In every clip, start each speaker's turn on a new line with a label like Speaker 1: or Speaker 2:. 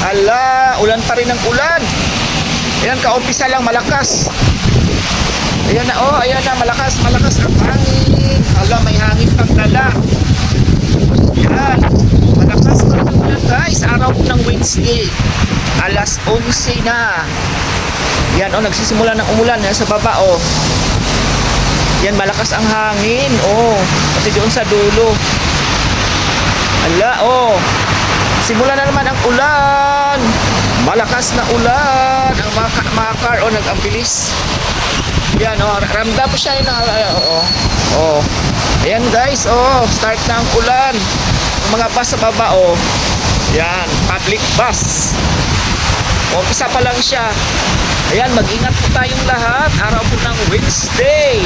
Speaker 1: Ala, ulan pa rin ng ulan. Ayan, kaumpisa lang malakas. Ayan na, oh, ayan na, malakas ang hangin. Ala, may hangin pang dala. Ayan, malakas pa rin ang ulan guys. Araw ng Wednesday. Alas 11 na. Yan, oh, nagsisimula ng umulan. Yan sa baba, oh. Yan, malakas ang hangin, oh. Pati doon sa dulo. Ala, oh. Simula na naman ang ulan. Malakas na ulan. Ang mga car, oh, nag-ambilis. Yan, oh, ramdam po siya yun. Oh, oh. Ayan guys, oh, start na ang ulan. Ang mga bus sa baba, oh. Yan, public bus. Oh, isa pa lang siya. Ayan, mag-ingat po tayong lahat. Araw po ng Wednesday.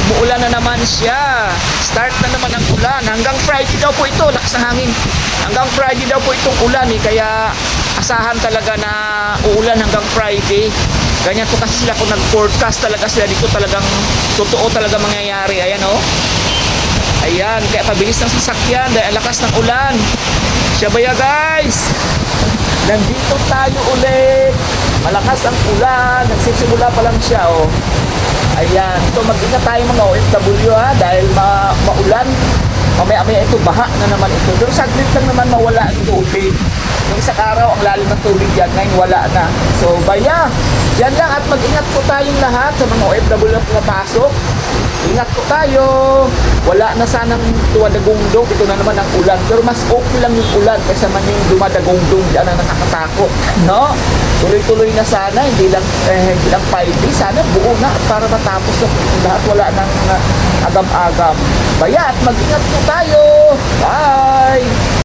Speaker 1: Umuulan na naman siya. Start na naman ang ulan. Hanggang Friday daw po ito, lakas ng hangin. Hanggang Friday daw po itong ulan eh. Kaya asahan talaga na uulan hanggang Friday. Ganyan po kasi sila kung nag-forecast talaga sila dito, talagang totoo talaga mangyayari. Ayan oh. Ayan, kaya pabilis ng sasakyan dahil ang lakas ng ulan. Siya ba ya guys? Nandito tayo ulit. Malakas ang ulan. Nagsisimula pa lang siya oh. Ayan, so mag-ingat tayo mga OFW ha, dahil maulan. Mamaya-maya ito, baha na naman ito. Pero saglit lang naman mawala ang tubig. Yung isang araw, ang lalim ng tubig yan. Ngayon, wala na. So, baya, yan lang. At mag-ingat po tayong lahat sa mga OFW na pumapasok. Ingat po tayo. Wala na sanang dumadagungdong. Ito na naman ang ulan. Pero mas okay lang yung ulan kaysa man yung dumadagungdong. Yan ang nakakatakot. No? Tuloy-tuloy na sana. Hindi lang 5 days. Sana buo na para matapos na lahat. Wala nang agam-agam. Baya, at mag-ingat po tayo. Bye!